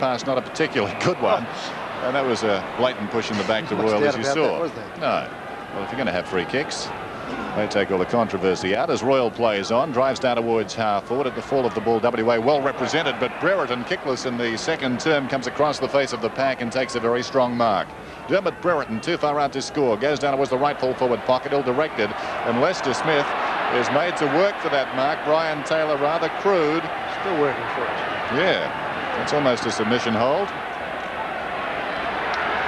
pass, not a particularly good one. And that was a blatant push in the back to Royal, as you saw. No. Well, if you're going to have free kicks, they take all the controversy out as Royal plays on, drives down towards half forward. At the fall of the ball, WA well represented, but Brereton, kickless in the second term, comes across the face of the pack and takes a very strong mark. Dermot Brereton too far out to score, goes down towards the right full forward pocket, ill-directed, and Lester Smith is made to work for that mark. Brian Taylor rather crude. Still working for it. Yeah, that's almost a submission hold.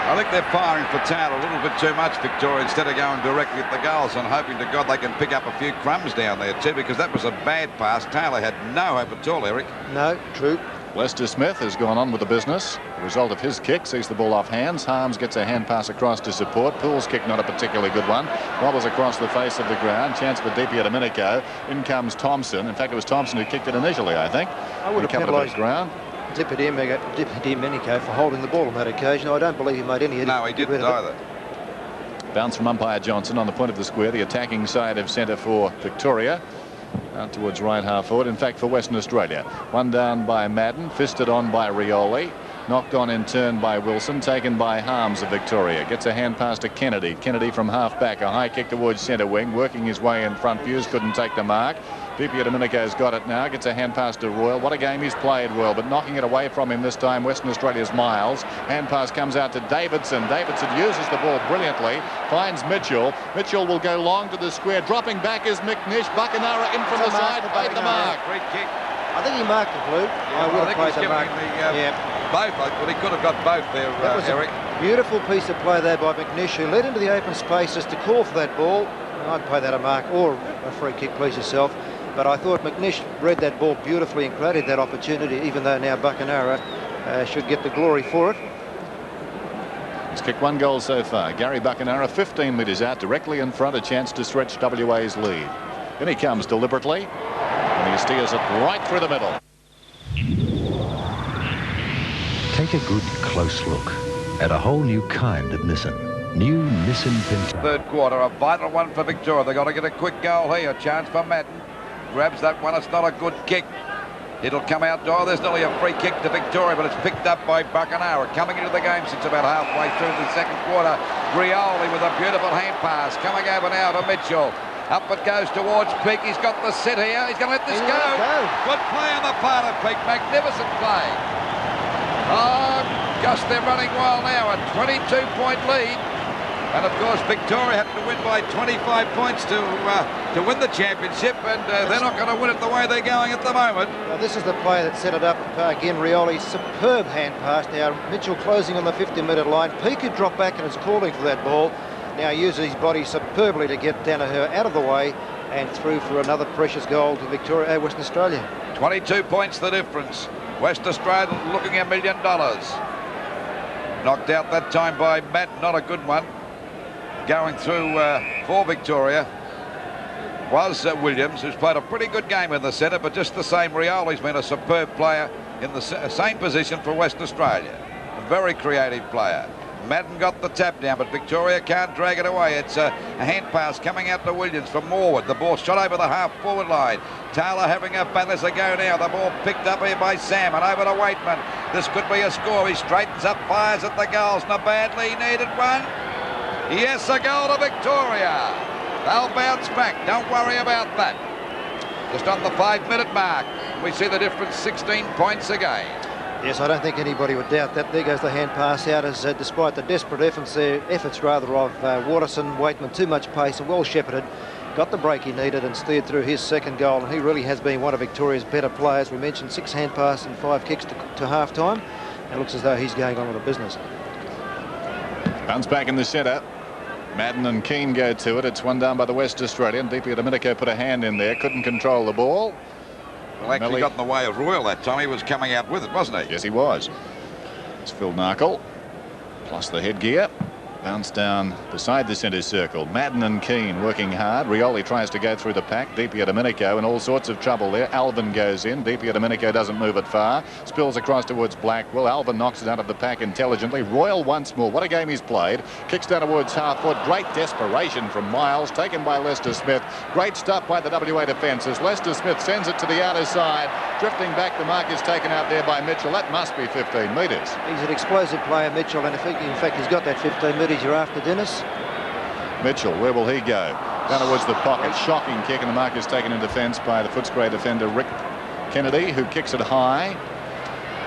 I think they're firing for Taylor a little bit too much, Victoria, instead of going directly at the goals and hoping to God they can pick up a few crumbs down there too, because that was a bad pass. Taylor had no hope at all, Eric. No, true. Lester Smith has gone on with the business. The result of his kick sees the ball off hands. Harms gets a hand pass across to support. Poole's kick, not a particularly good one. Wobbles across the face of the ground. Chance for Deepia Domenico. In comes Thompson. In fact, it was Thompson who kicked it initially, I think. I would have penalised ground. Domenico for holding the ball on that occasion. I don't believe he made any. No, he didn't either. Bounce from umpire Johnson on the point of the square, the attacking side of centre for Victoria. Out towards right half forward, in fact, for Western Australia. One down by Madden, fisted on by Rioli. Knocked on in turn by Wilson, taken by Harms of Victoria. Gets a hand pass to Kennedy. Kennedy from half back, a high kick towards centre wing, working his way in front. Hughes couldn't take the mark. Deepia Domenico's got it now, gets a hand pass to Royal. What a game he's played, Royal, but knocking it away from him this time, Western Australia's Miles. Hand pass comes out to Davidson. Davidson uses the ball brilliantly, finds Mitchell. Mitchell will go long to the square. Dropping back is McNish. Buchanara in from the side, played the mark. Free kick. I think he marked it, Blue. Yeah, I think he's giving him both. Well, he could have got both there, that was Eric. A beautiful piece of play there by McNish, who led into the open spaces to call for that ball. I'd play that a mark or a free kick, please yourself. But I thought McNish read that ball beautifully and created that opportunity, even though now Buchanara should get the glory for it. He's kicked one goal so far. Gary Buchanara 15 metres out, directly in front, a chance to stretch WA's lead. In he comes deliberately, and he steers it right through the middle. Take a good close look at a whole new kind of Nissan. New Nissan Pinto. Third quarter, a vital one for Victoria. They've got to get a quick goal here. Chance for Madden. Grabs that one. It's not a good kick. It'll come out. Oh, there's nearly a free kick to Victoria, but it's picked up by Buchanara. Coming into the game since about halfway through the second quarter. Rioli with a beautiful hand pass. Coming over now to Mitchell. Up it goes towards Peake. He's got the sit here. He's going to let this go. Good play on the part of Peake. Magnificent play. Oh, gosh, they're running wild now. A 22-point lead. And, of course, Victoria had to win by 25 points to win the championship, and they're not going to win it the way they're going at the moment. Now, this is the play that set it up. Again, Rioli's superb hand pass. Now, Mitchell closing on the 50-metre line. Peake had dropped back and is calling for that ball. Now uses his body superbly to get Danaher out of the way and through for another precious goal to Victoria, Western Australia. 22 points the difference. West Australia looking $1 million. Knocked out that time by Matt, not a good one. Going through for Victoria was Williams, who's played a pretty good game in the centre, but just the same, Rioli's been a superb player in the same position for West Australia. A very creative player. Madden got the tap down, but Victoria can't drag it away. It's a hand pass coming out to Williams from Morwood. The ball shot over the half-forward line. Taylor having a battle as they go now. The ball picked up here by Sam and over to Waitman. This could be a score. He straightens up, fires at the goals. Not badly needed one. Yes, a goal to Victoria. They'll bounce back. Don't worry about that. Just on the 5-minute mark, we see the difference, 16 points again. Yes, I don't think anybody would doubt that. There goes the hand pass out as despite the desperate efforts of Watterson, Waitman, too much pace and well shepherded. Got the break he needed and steered through his second goal, and he really has been one of Victoria's better players. We mentioned 6 hand passes and 5 kicks to half-time. It looks as though he's going on with the business. Bounce back in the centre. Madden and Keane go to it. It's one down by the West Australian. Deepia Domenico put a hand in there, couldn't control the ball. Well, actually got in the way of Royal that time. He was coming out with it, wasn't he? Yes, he was. It's Phil Narkle, plus the headgear. Bounce down beside the centre circle. Madden and Keane working hard. Rioli tries to go through the pack. Deepia Domenico in all sorts of trouble there. Alvin goes in. Deepia Domenico doesn't move it far. Spills across towards Blackwell. Alvin knocks it out of the pack intelligently. Royal once more. What a game he's played. Kicks down towards half foot. Great desperation from Miles. Taken by Lester Smith. Great stuff by the WA defence as Lester Smith sends it to the outer side. drifting back. The mark is taken out there by Mitchell. That must be 15 metres. He's an explosive player, Mitchell, and in fact he's got that 15 metres you're after, Dennis. Mitchell, where will he go? Down towards the pocket. Shocking kick, and the mark is taken in defence by the Footscray defender Rick Kennedy, who kicks it high.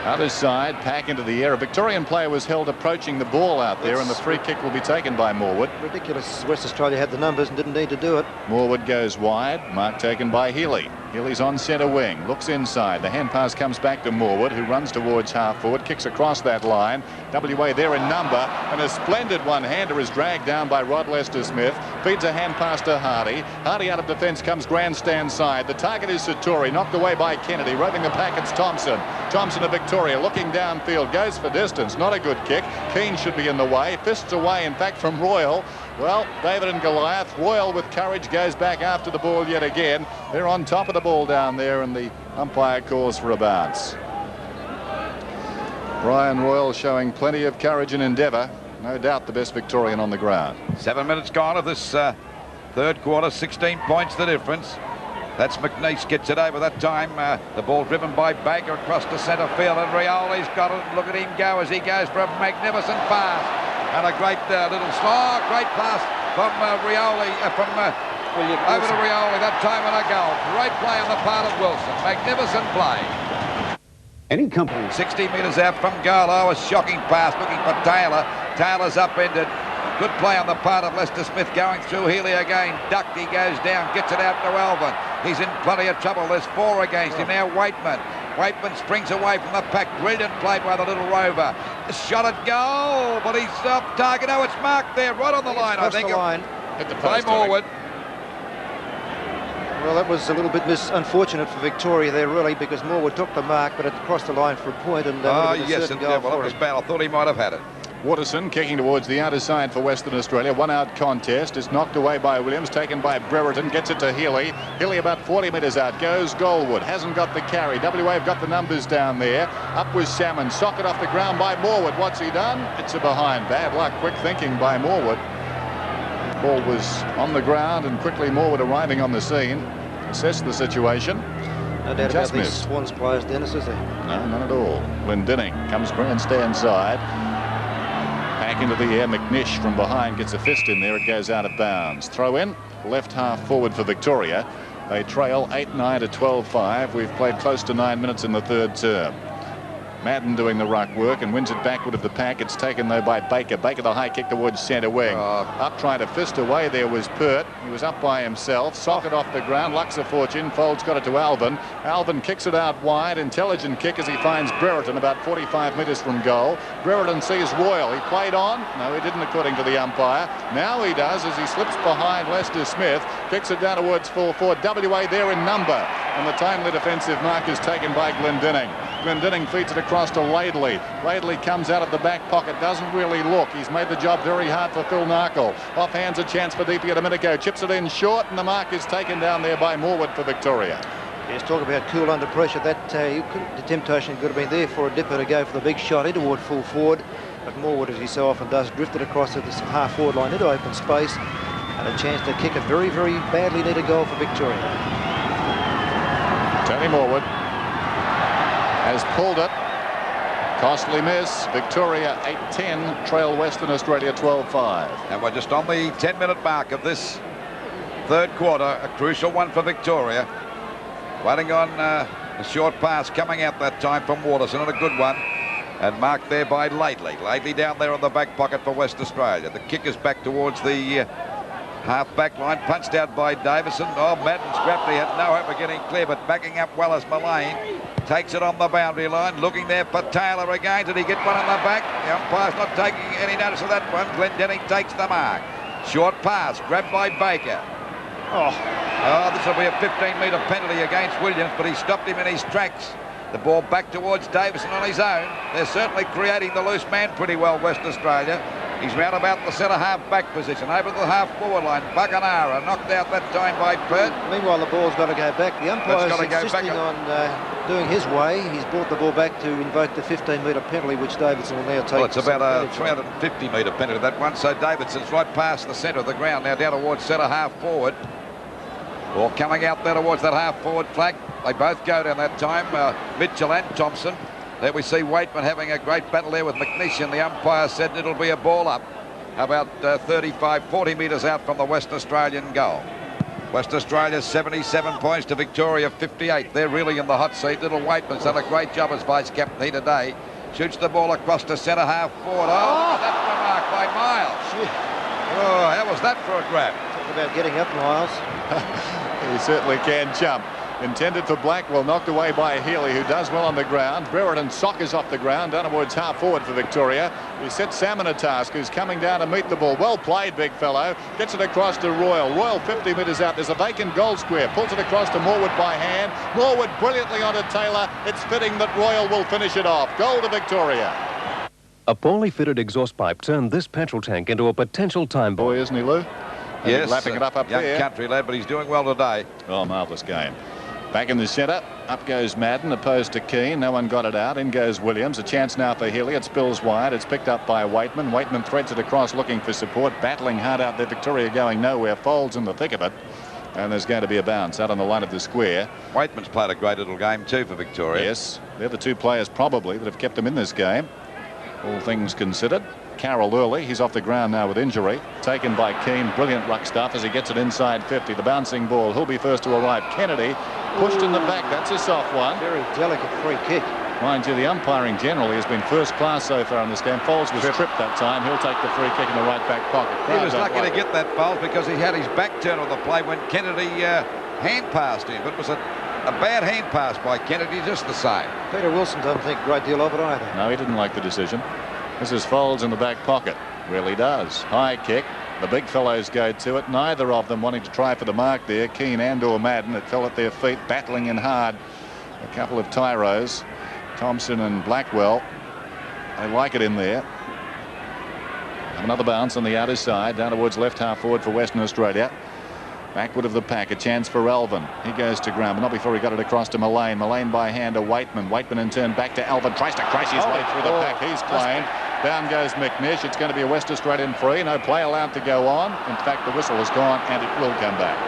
Other side, pack into the air. A Victorian player was held approaching the ball out there, and the free kick will be taken by Morwood. Ridiculous. West Australia had the numbers and didn't need to do it. Morwood goes wide. Mark taken by Healy. Healy's on centre wing. Looks inside. The hand pass comes back to Morwood, who runs towards half forward. Kicks across that line. WA there in number. And a splendid one-hander is dragged down by Rod Lester-Smith. Feeds a hand pass to Hardy. Hardy out of defence comes grandstand side. The target is Satori. Knocked away by Kennedy. Roving the pack, it's Thompson. Thompson to Victoria. Looking downfield. Goes for distance. Not a good kick. Keane should be in the way. Fists away, in fact, from Royal. Well, David and Goliath. Royal with courage goes back after the ball yet again. They're on top of the ball down there, and the umpire calls for a bounce. Brian Royal showing plenty of courage and endeavour. No doubt the best Victorian on the ground. 7 minutes gone of this third quarter. 16 points the difference. That's McNeice gets it over that time. The ball driven by Baker across to centre field, and Rioli's got it. Look at him go as he goes for a magnificent pass. And a great great pass from Rioli, over to Rioli, that time and a goal. Great play on the part of Wilson. Magnificent play. Any company. 60 metres out from goal. Oh, a shocking pass looking for Taylor. Taylor's upended. Good play on the part of Lester-Smith going through. Healy again. Ducked. He goes down. Gets it out to Alvin. He's in plenty of trouble. There's 4 against him. Now Waitman. Waitman springs away from the pack. Brilliant play by the little rover. Shot at goal, but he's off target. Oh, it's marked there, right on the line, I think. Hit the play post, Morwood. Well, that was a little bit unfortunate for Victoria there, really, because Morwood took the mark, but it crossed the line for a point. And yes, it was bad. I thought he might have had it. Waterson kicking towards the outer side for Western Australia. 1-out contest. It's knocked away by Williams, taken by Brereton, gets it to Healy. Healy about 40 metres out. Goes Goldwood. Hasn't got the carry. WA have got the numbers down there. Up was Salmon. Socket off the ground by Morwood. What's he done? It's a behind. Bad luck. Quick thinking by Morwood. Ball was on the ground, and quickly Morwood arriving on the scene. Assessed the situation. No doubt about these Swans players, Dennis, is there? No, none at all. Glendinning comes grandstand side. Back into the air. McNish from behind gets a fist in there. It goes out of bounds. Throw in. Left half forward for Victoria. They trail 8-9 to 12-5. We've played close to 9 minutes in the third term. Madden doing the ruck work and wins it backward of the pack. It's taken though by Baker. Baker the high kick towards centre wing. Up trying to fist away there was Pert. He was up by himself. Socket off the ground. Luck's a fortune. Folds got it to Alvin. Alvin kicks it out wide. Intelligent kick as he finds Brereton about 45 metres from goal. Brereton sees Royal. He played on. No, he didn't according to the umpire. Now he does as he slips behind Lester-Smith. Kicks it down towards full forward. WA there in number. And the timely defensive mark is taken by Glendinning. Glendinning feeds it across to Laidley. Laidley comes out of the back pocket, doesn't really look. He's made the job very hard for Phil Narkle. Offhands a chance for Deepia Domenico. Chips it in short, and the mark is taken down there by Morwood for Victoria. Yes, talk about cool under pressure. That the temptation could have been there for a dipper to go for the big shot in toward full forward. But Morwood, as he so often does, drifted across to this half forward line into open space and a chance to kick a very, very badly needed goal for Victoria. Tony Morwood has pulled it. Costly miss. Victoria 8-10. Trail Western Australia 12-5. And we're just on the 10-minute mark of this third quarter. A crucial one for Victoria. Waiting on a short pass coming out that time from Waterson, and a good one. And marked there by Laidley. Laidley down there on the back pocket for West Australia. The kick is back towards the half-back line, punched out by Davison. Oh, Madden scrapped. He had no hope of getting clear, but backing up well as Mullane takes it on the boundary line. Looking there for Taylor again. Did he get one on the back? The umpire's not taking any notice of that one. Glendinning takes the mark. Short pass, grabbed by Baker. Oh, this will be a 15-metre penalty against Williams, but he stopped him in his tracks. The ball back towards Davison on his own. They're certainly creating the loose man pretty well, West Australia. He's round about the centre half-back position, over the half-forward line. Buckenara knocked out that time by Pert. Meanwhile, the ball's got to go back. The umpire's insisting on doing his way. He's brought the ball back to invoke the 15-metre penalty, which Davidson will now take. Well, it's about a 350-metre penalty, that one. So Davidson's right past the centre of the ground, now down towards centre half-forward. Ball coming out there towards that half-forward flag. They both go down that time, Mitchell and Thompson. There we see Waitman having a great battle there with McNish, and the umpire said it'll be a ball up about 35-40 metres out from the West Australian goal. West Australia 77 points to Victoria 58. They're really in the hot seat. Little Waitman's done a great job as vice-captain here today. Shoots the ball across to centre half forward. Oh, that's the mark by Miles. Oh, how was that for a grab? Talk about getting up, Miles. He certainly can jump. Intended for Blackwell, knocked away by Healy, who does well on the ground. Brereton soccers off the ground, down towards half forward for Victoria. He sets Salmon a task, who's coming down to meet the ball. Well played, big fellow. Gets it across to Royal. Royal 50 metres out. There's a vacant goal square. Pulls it across to Morwood by hand. Morwood brilliantly onto Taylor. It's fitting that Royal will finish it off. Goal to Victoria. A poorly fitted exhaust pipe turned this petrol tank into a potential time bomb. Boy, isn't he, Lou? Yes, lapping it up young there. Country lad, but he's doing well today. Oh, marvellous game. Back in the centre, up goes Madden, opposed to Keane. No one got it out. In goes Williams. A chance now for Healy. It spills wide. It's picked up by Waitman. Waitman threads it across, looking for support. Battling hard out there. Victoria going nowhere. Folds in the thick of it. And there's going to be a bounce out on the line of the square. Waitman's played a great little game too for Victoria. Yes, they're the two players probably that have kept them in this game, all things considered. Carroll early. He's off the ground now with injury. Taken by Keane. Brilliant ruck stuff as he gets it inside 50. The bouncing ball. He'll be first to arrive. Kennedy pushed in the back. That's a soft one. Very delicate free kick. Mind you, the umpiring generally has been first class so far in this game. Foles was tripped that time. He'll take the free kick in the right back pocket. He was lucky to get that, Foles, because he had his back turn on the play when Kennedy hand passed him. But it was a bad hand pass by Kennedy just the same. Peter Wilson doesn't think a great deal of it either. No, he didn't like the decision. This is Foles in the back pocket. Really does. High kick. The big fellows go to it. Neither of them wanting to try for the mark there. Keane and or Madden. It fell at their feet, battling in hard. A couple of tyros. Thompson and Blackwell. They like it in there. Another bounce on the outer side. Down towards left half forward for Western Australia. Backward of the pack, a chance for Alvin. He goes to ground, but not before he got it across to Mullane. Mullane by hand to Waitman. Waitman in turn back to Alvin. Tries to crash his way through the pack. He's claimed. Down goes McNish. It's going to be a West Australian free. No play allowed to go on. In fact, the whistle has gone and it will come back.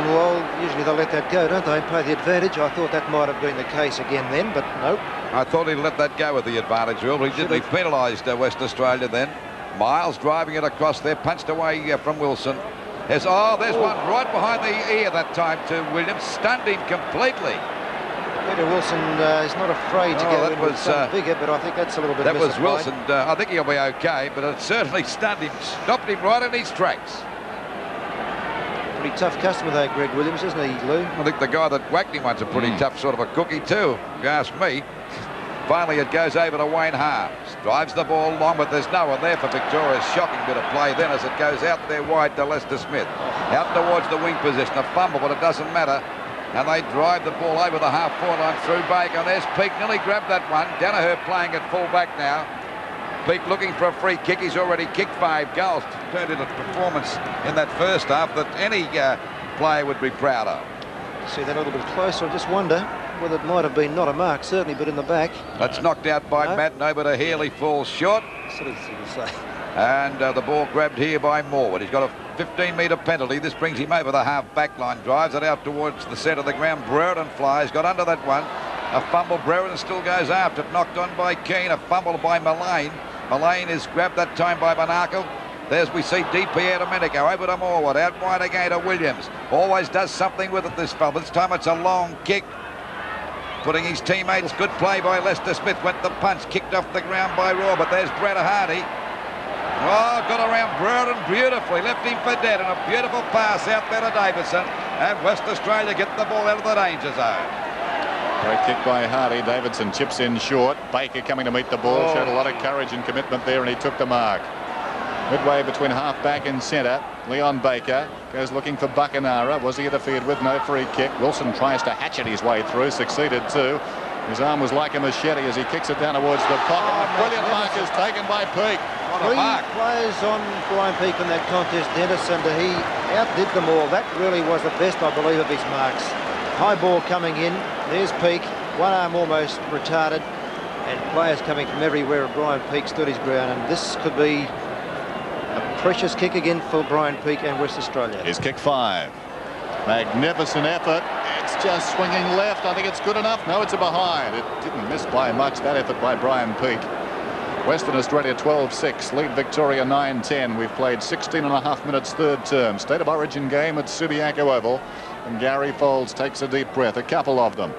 Well, usually they'll let that go, don't they? Play the advantage. I thought that might have been the case again then, but nope. I thought he'd let that go with the advantage rule, but he didn't. He penalised West Australia then. Miles driving it across there, punched away from Wilson. There's one right behind the ear that time to Williams. Stunned him completely. Peter Wilson is not afraid to go in with something bigger, but I think that's a little bit That was misapplied. Wilson. I think he'll be okay, but it certainly stunned him, stopped him right in his tracks. Pretty tough customer though, Greg Williams, isn't he, Lou? I think the guy that whacked him once a pretty tough sort of a cookie too, if you ask me. Finally, it goes over to Wayne Harms. Drives the ball long, but there's no one there for Victoria's shocking bit of play then as it goes out there wide to Lester Smith. Out towards the wing position, a fumble, but it doesn't matter. And they drive the ball over the half-forward line through Bacon. There's Peake, nearly grabbed that one. Danaher playing at full-back now. Peake looking for a free kick. He's already kicked 5 goals. Turned into a performance in that first half that any player would be proud of. See that a little bit closer. I just wonder whether it might have been not a mark, certainly, but in the back. That's knocked out by Madden over to Healy. Falls short. Silly thing to say. And the ball grabbed here by Morwood. He's got a 15-metre penalty. This brings him over the half-back line. Drives it out towards the centre of the ground. Brereton flies. Got under that one. A fumble. Brereton still goes after it. Knocked on by Keane. A fumble by Mullane. Mullane is grabbed that time by Monaco. There's we see DPA Domenico over to Morwood. Out wide again to Williams. Always does something with it, this fella. This time it's a long kick. Putting his teammates. Good play by Lester Smith. Went the punch. Kicked off the ground by Raw. But there's Brett Hardy. Oh, got around Brereton beautifully. Left him for dead. And a beautiful pass out there to Davidson. And West Australia get the ball out of the danger zone. Great kick by Hardy. Davidson chips in short. Baker coming to meet the ball. Showed a lot of courage and commitment there, and he took the mark. Midway between half-back and centre. Leon Baker goes looking for Buckenara. Was he interfered with? No free kick. Wilson tries to hatchet his way through. Succeeded too. His arm was like a machete as he kicks it down towards the pocket. A brilliant mark is taken by Peake. Three players on Brian Peake in that contest, Dennis, and he outdid them all. That really was the best, I believe, of his marks. High ball coming in. There's Peake. One arm almost retarded. And players coming from everywhere. Brian Peake stood his ground. And this could be a precious kick again for Brian Peake and West Australia. Here's kick 5. Magnificent effort. It's just swinging left. I think it's good enough. No, it's a behind. It didn't miss by much, that effort by Brian Peake. Western Australia 12-6, lead Victoria 9-10. We've played 16.5 minutes third term. State of Origin game at Subiaco Oval. And Gary Foulds takes a deep breath, a couple of them.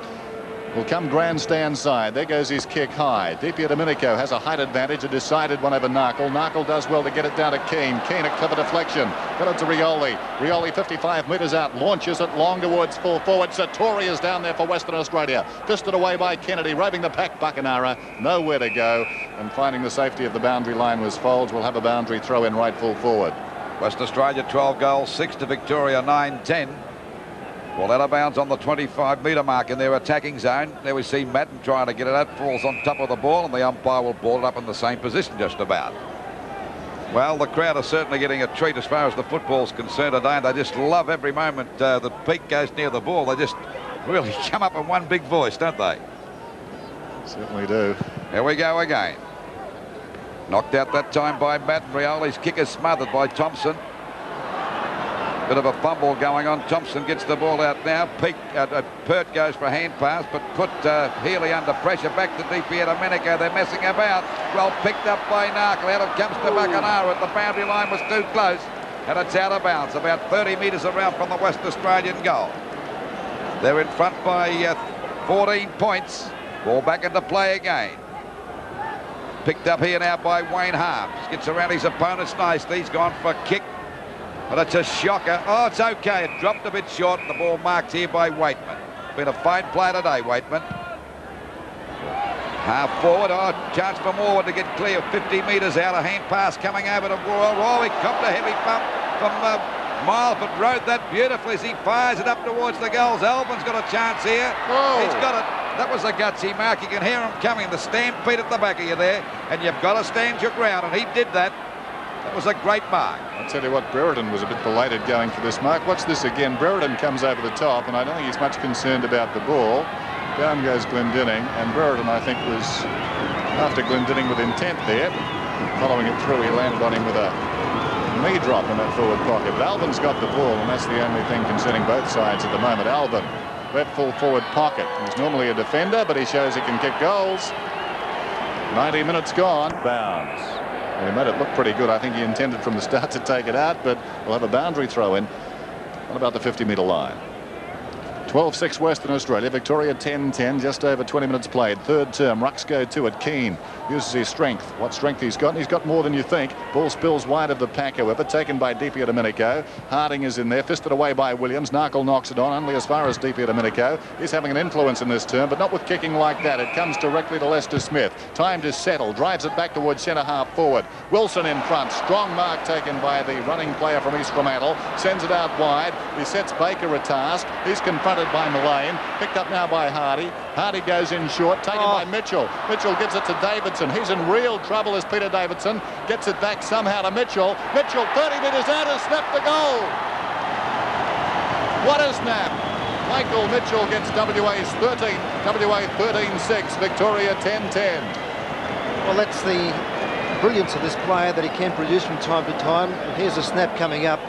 Will come grandstand side. There goes his kick high. Di Domenico has a height advantage, a decided one over Narkle. Narkle does well to get it down to Keane. Keane, a clever deflection. Got it to Rioli. Rioli 55 metres out, launches it long towards full forward. Satori is down there for Western Australia. Fisted away by Kennedy, roving the pack. Buckenara, nowhere to go. And finding the safety of the boundary line was Foulds. Will have a boundary throw in right full forward. Western Australia 12 goals, 6 to Victoria 9-10. Well, out of bounds on the 25-metre mark in their attacking zone. There we see Madden trying to get it out, falls on top of the ball, and the umpire will ball it up in the same position just about. Well, the crowd are certainly getting a treat as far as the football's concerned today, and they just love every moment that Peake goes near the ball. They just really come up in one big voice, don't they? Certainly do. Here we go again. Knocked out that time by Madden. Rioli's kick is smothered by Thompson. Bit of a fumble going on. Thompson gets the ball out now. Pert goes for a hand pass, but put Healy under pressure. Back to Di Domenico. They're messing about. Well picked up by Narkle. Out it comes to Buckenara. The boundary line was too close, and it's out of bounds. About 30 metres around from the West Australian goal. They're in front by 14 points. Ball back into play again. Picked up here now by Wayne Harms. Gets around his opponents nicely. He's gone for a kick. But it's a shocker. Oh, it's okay. It dropped a bit short. The ball marked here by Waitman. Been a fine play today, Waitman. Half forward. Oh, chance for Morwood to get clear. 50 metres out. A hand pass coming over to Royal. Oh, he copped a heavy bump from Miles, but rode that beautifully as he fires it up towards the goals. Albin's got a chance here. Oh. He's got it. That was a gutsy mark. You can hear him coming. The stampede at the back of you there. And you've got to stand your ground. And he did that. That was a great mark. I'll tell you what, Brereton was a bit belated going for this mark. Watch this again. Brereton comes over the top, and I don't think he's much concerned about the ball. Down goes Glendinning, and Brereton, I think, was after Glendinning with intent there. Following it through, he landed on him with a knee drop in that forward pocket. But Albin's got the ball, and that's the only thing concerning both sides at the moment. Albin, left full forward pocket. He's normally a defender, but he shows he can kick goals. 90 minutes gone. Bounds. He made it look pretty good. I think he intended from the start to take it out, but we'll have a boundary throw in on about the 50-metre line. 12-6 Western Australia. Victoria 10-10, just over 20 minutes played. Third term. Rucks go to it. Keane uses his strength. What strength he's got? And he's got more than you think. Ball spills wide of the pack, however. Taken by Di Domenico. Harding is in there. Fisted away by Williams. Narkle knocks it on only as far as Di Domenico. He's having an influence in this term, but not with kicking like that. It comes directly to Lester Smith. Time to settle. Drives it back towards centre half forward. Wilson in front. Strong mark taken by the running player from East Fremantle. Sends it out wide. He sets Baker a task. He's confronted by Mullane. Picked up now by Hardy. Hardy goes in short. Taken by Mitchell. Mitchell gives it to Davidson. He's in real trouble as Peter Davidson gets it back somehow to Mitchell. Mitchell 30 metres out has snapped the goal. What a snap. Michael Mitchell gets WA's 13. WA 13-6. Victoria 10-10. Well, that's the brilliance of this player, that he can produce from time to time. And here's a snap coming up.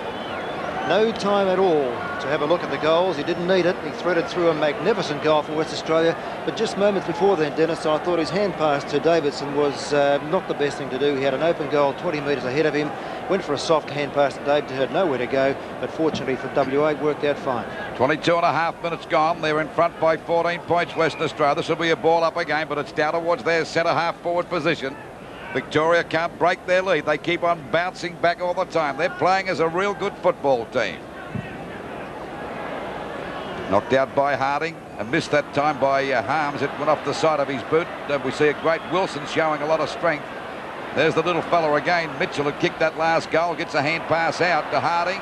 No time at all to have a look at the goals. He didn't need it. He threaded through a magnificent goal for West Australia. But just moments before then, Dennis, I thought his hand pass to Davidson was not the best thing to do. He had an open goal 20 metres ahead of him. Went for a soft hand pass to Davidson. Had nowhere to go. But fortunately for WA, it worked out fine. 22.5 minutes gone. They're in front by 14 points, Western Australia. This will be a ball up again, but it's down towards their centre half forward position. Victoria can't break their lead. They keep on bouncing back all the time. They're playing as a real good football team. Knocked out by Harding and missed that time by Harms. It went off the side of his boot. We see a great Wilson showing a lot of strength. There's the little fella again. Mitchell had kicked that last goal. Gets a hand pass out to Harding.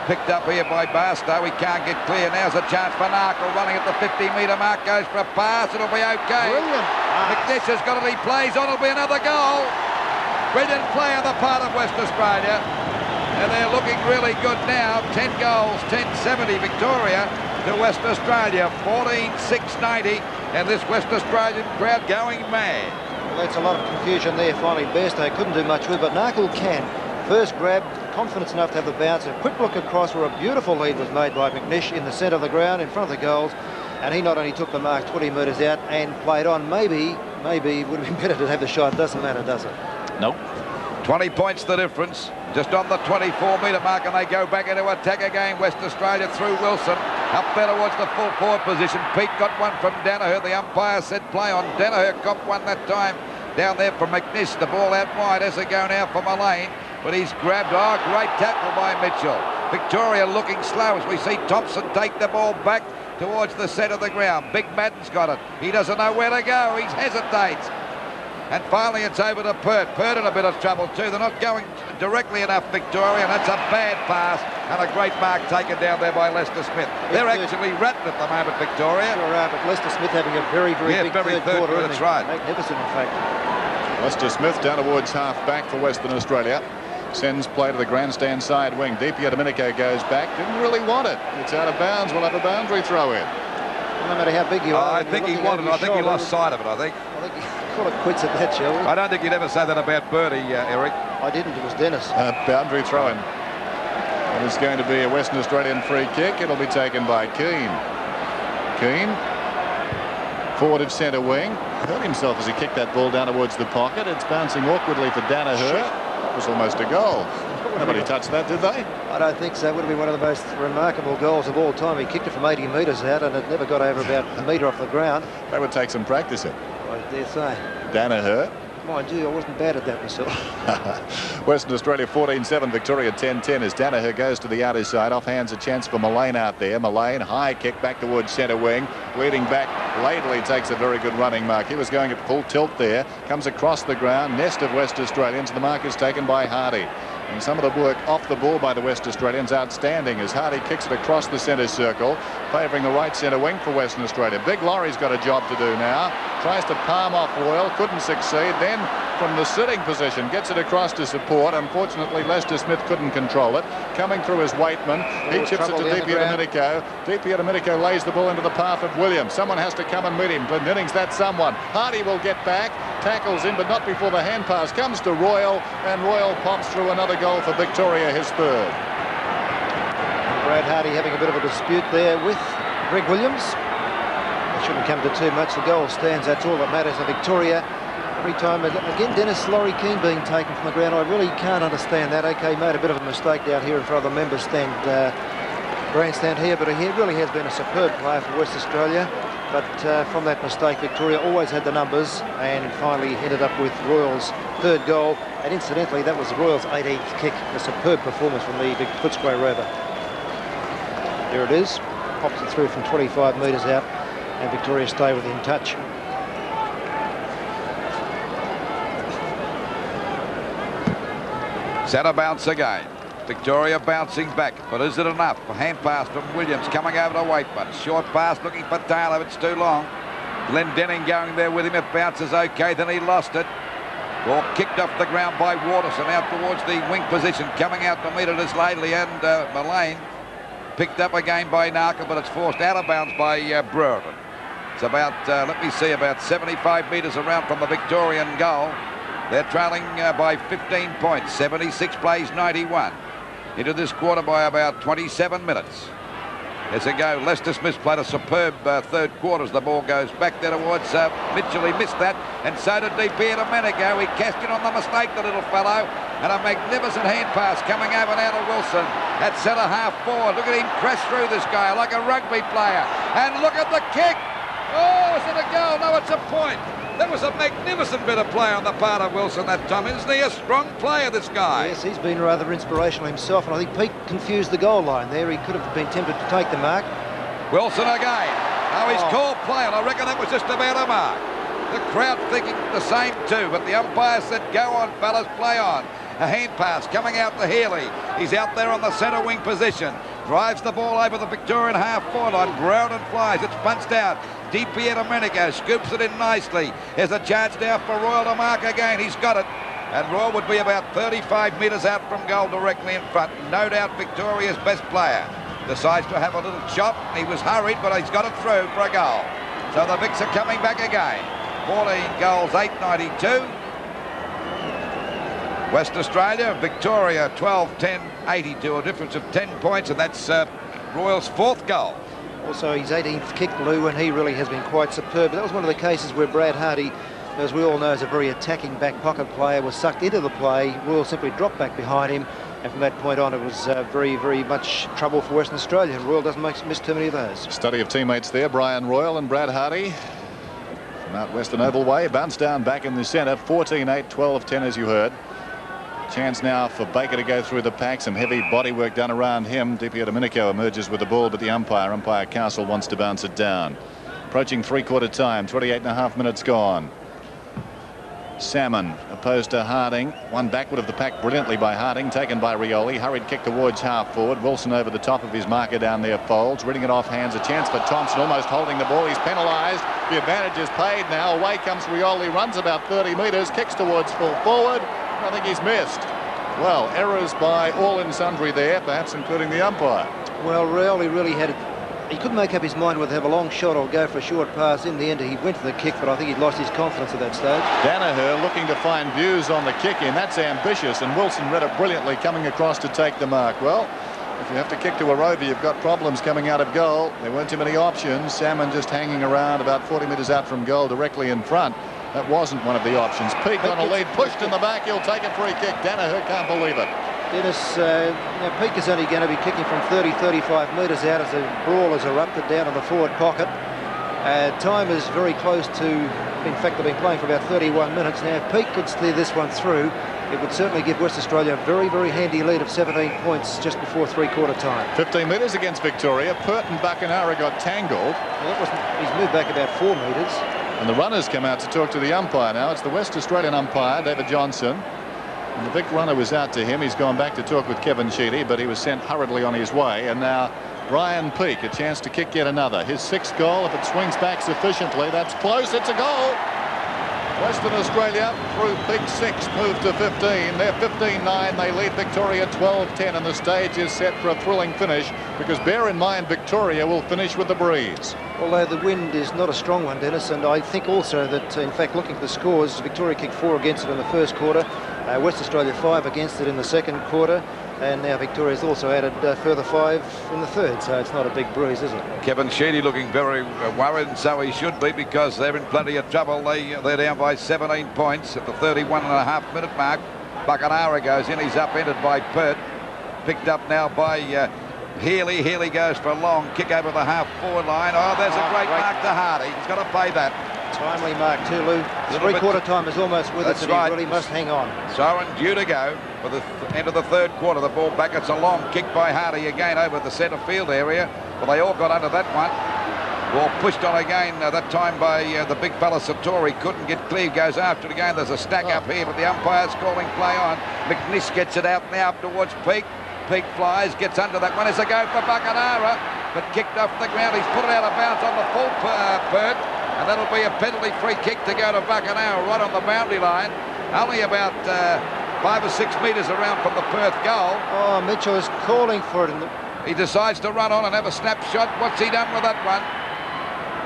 Picked up here by Barstow. He can't get clear. Now's a chance for Narkle running at the 50-metre mark. Goes for a pass. It'll be okay. Brilliant. McNish has got it. He plays on. It'll be another goal. Brilliant play on the part of West Australia. And they're looking really good now. 10 goals, 10-70 Victoria to West Australia. 14-6-90. And this West Australian crowd going mad. Well, that's a lot of confusion there. Finally, Barstow couldn't do much with it, but Narkle can. First grab, confidence enough to have the bounce, a quick look across where a beautiful lead was made by McNish in the centre of the ground in front of the goals, and he not only took the mark 20 metres out and played on. Maybe it would have been better to have the shot. Doesn't matter, does it? Nope. 20 points the difference, just on the 24-metre mark, and they go back into attack again. West Australia through Wilson, up there towards the full forward position. Pete got one from Danaher. The umpire said play on. Danaher got one that time down there from McNish. The ball out wide as they go now for Mullane, but he's grabbed. Oh, great tackle by Mitchell. Victoria looking slow as we see Thompson take the ball back towards the centre of the ground. Big Madden's got it. He doesn't know where to go. He hesitates. And finally it's over to Pert. Pert in a bit of trouble too. They're not going directly enough, Victoria, and that's a bad pass and a great mark taken down there by Lester Smith. They're actually ratting at the moment, Victoria. Sure are, but Lester Smith having a very big third quarter. That's right. Magnificent, in fact. Lester Smith down towards half back for Western Australia. Sends play to the grandstand side wing. DiPiero Domenico goes back. Didn't really want it. It's out of bounds. We'll have a boundary throw in. No matter how big you are. I think he wanted it. I think he lost sight of it, I think. I think he call it quits at that, shall we? I don't think you'd ever say that about Birdie, Eric. I didn't. It was Dennis. Boundary throw in. It is going to be a Western Australian free kick. It'll be taken by Keane. Keane, forward of centre wing. Hurt himself as he kicked that ball down towards the pocket. It's bouncing awkwardly for Danaher. It was almost a goal. Nobody touched that, did they? I don't think so. It would have been one of the most remarkable goals of all time. He kicked it from 80 metres out and it never got over about a metre off the ground. They would take some practice in. I dare say. Danaher. Mind you, I wasn't bad at that myself. Western Australia 14-7, Victoria 10-10 as Danaher goes to the outer side. Off hands a chance for Mullane out there. Mullane, high kick back towards centre wing. Leading back, Laidley takes a very good running mark. He was going at full tilt there. Comes across the ground. Nest of West Australians. The mark is taken by Hardy. And some of the work off the ball by the West Australians outstanding as Hardy kicks it across the centre circle, favouring the right centre wing for Western Australia. Big Laurie's got a job to do now. Tries to palm off Royal, couldn't succeed. Then from the sitting position gets it across to support. Unfortunately, Lester Smith couldn't control it. Coming through is Waitman. He chips it to DiPiero Domenico. DiPiero Domenico lays the ball into the path of Williams. Someone has to come and meet him. Glendinning's that someone. Hardy will get back. Tackles in, but not before the hand pass comes to Royal, and Royal pops through another goal for Victoria, his third. Brad Hardy having a bit of a dispute there with Greg Williams. It shouldn't come to too much. The goal stands. That's all that matters. And Victoria, every time, again, Dennis Laurie Keane being taken from the ground. I really can't understand that. OK, made a bit of a mistake down here in front of the members' stand, grandstand here, but he really has been a superb player for West Australia. But from that mistake, Victoria always had the numbers and finally ended up with Royal's third goal. And incidentally, that was Royal's 18th kick. A superb performance from the big Footscray Rover. There it is. Pops it through from 25 metres out. And Victoria stay within touch. Centre bounce again. Victoria bouncing back, but is it enough? A hand pass from Williams coming over to Waitman. Short pass looking for Taylor, it's too long. Glendenning going there with him. It bounces okay, then he lost it. Ball kicked off the ground by Waterson out towards the wing position. Coming out to meet it is Laidley and Mullane. Picked up again by Narka, but it's forced out of bounds by Brereton. It's about, let me see, about 75 metres around from the Victorian goal. They're trailing by 15 points. 76 plays 91. Into this quarter by about 27 minutes. As they go, Lester Smith played a superb third quarter as the ball goes back there towards Mitchell. He missed that, and so did DiPiero Domenico. He cashed in on the mistake, the little fellow, and a magnificent hand pass coming over now to Wilson at centre half forward. Look at him crash through this guy like a rugby player, and look at the kick. Oh, is it a goal? No, it's a point. That was a magnificent bit of play on the part of Wilson that time. Isn't he a strong player, this guy? Yes, he's been rather inspirational himself, and I think Pete confused the goal line there. He could have been tempted to take the mark. Wilson again. Now he's called play, and I reckon that was just about a mark. The crowd thinking the same too, but the umpire said, go on, fellas, play on. A hand pass coming out to Healy. He's out there on the centre wing position. Drives the ball over the Victorian half-forward line. Brereton flies. It's punched out. DiPiero Domenico scoops it in nicely. There's a chance now for Royal to mark again. He's got it. And Royal would be about 35 metres out from goal directly in front. No doubt Victoria's best player. Decides to have a little chop. He was hurried, but he's got it through for a goal. So the Vics are coming back again. 14 goals, 892. West Australia, Victoria 12-10-82, a difference of 10 points, and that's Royal's 4th goal. Also his 18th kick, Lou, and he really has been quite superb. That was one of the cases where Brad Hardy, as we all know, is a very attacking back pocket player, was sucked into the play. Royal simply dropped back behind him, and from that point on it was very, very much trouble for Western Australia, and Royal doesn't miss too many of those. Study of teammates there, Brian Royal and Brad Hardy. From out Western Oval way, bounce down back in the centre, 14-8, 12-10 as you heard. Chance now for Baker to go through the pack. Some heavy body work done around him. DiPio Domenico emerges with the ball, but the umpire Castle wants to bounce it down. Approaching 3/4 time, 28.5 minutes gone. Salmon opposed to Harding. One backward of the pack brilliantly by Harding, taken by Rioli. Hurried kick towards half forward. Wilson over the top of his marker down there, Folds. Reading it off hands. A chance for Thompson, almost holding the ball. He's penalised. The advantage is paid now. Away comes Rioli. Runs about 30 metres. Kicks towards full forward. I think he's missed. Well, errors by all and sundry there, perhaps including the umpire. Well, Rioli really had it. He couldn't make up his mind whether to have a long shot or go for a short pass. In the end, he went for the kick, but I think he'd lost his confidence at that stage. Danaher looking to find views on the kick in. That's ambitious, and Wilson read it brilliantly, coming across to take the mark. Well, if you have to kick to a rover, you've got problems coming out of goal. There weren't too many options. Salmon just hanging around about 40 metres out from goal, directly in front. That wasn't one of the options. Peake on a lead, pushed in the back. He'll take a free kick. Danaher can't believe it. Dennis, Peake is only going to be kicking from 30-35 metres out as the brawl has erupted down in the forward pocket. Time is very close to, in fact, they've been playing for about 31 minutes now. If Peake could steer this one through, it would certainly give West Australia a very, very handy lead of 17 points just before 3/4 time. 15 metres against Victoria. Pert and Buckenara got tangled. Well, he's moved back about 4 metres. And the runners come out to talk to the umpire now. It's the West Australian umpire, David Johnson. And the Vic runner was out to him. He's gone back to talk with Kevin Sheedy, but he was sent hurriedly on his way. And now Brian Peake, a chance to kick yet another. His 6th goal, if it swings back sufficiently, that's close. It's a goal. Western Australia through Peake's 6, moved to 15. They're 15-9. They lead Victoria 12-10, and the stage is set for a thrilling finish, because bear in mind Victoria will finish with the breeze. Although the wind is not a strong one, Dennis, and I think also that, in fact, looking at the scores, Victoria kicked 4 against it in the first quarter, West Australia 5 against it in the second quarter, and now Victoria's also added a further 5 in the third, so it's not a big breeze, is it? Kevin Sheedy looking very worried, and so he should be, because they're in plenty of trouble. They're down by 17 points at the 31.5-minute mark. Buckenara goes in. He's upended by Pert. Picked up now by Healy. Healy goes for a long kick over the half-forward line. Oh, there's a great mark to Hardy. He's got to pay that. Timely mark too, Lou. 3/4 time is almost with us, and he really must hang on. So, and due to go for the end of the third quarter. The ball back. It's a long kick by Hardy again over the centre field area. But they all got under that one. Ball pushed on again, that time by the big fella Satori. Couldn't get clear. Goes after it again. There's a stack up here, but the umpire's calling play on. McNish gets it out now up towards Peake. Peake flies, gets under that one. It's a go for Buckenara, but kicked off the ground. He's put it out of bounds on the full Pert, and that'll be a penalty free kick to go to Buckenara right on the boundary line. Only about 5 or 6 metres around from the Perth goal. Oh, Mitchell is calling for it. He decides to run on and have a snapshot. What's he done with that one?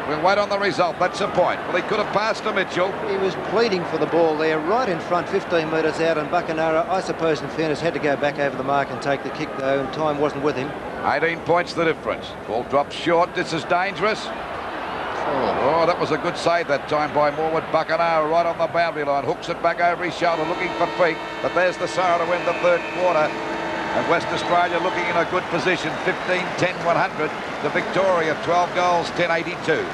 We'll wait on the result. That's the point. Well, he could have passed to Mitchell. He was pleading for the ball there, right in front, 15 metres out, and Buckenara, I suppose, in fairness, had to go back over the mark and take the kick, though, and time wasn't with him. 18 points the difference. Ball drops short. This is dangerous. Oh, that was a good save that time by Morwood. Buckenara right on the boundary line. Hooks it back over his shoulder, looking for Peake. But there's the siren to win the third quarter. And West Australia looking in a good position. 15-10-100 to Victoria. 12 goals, 10-82.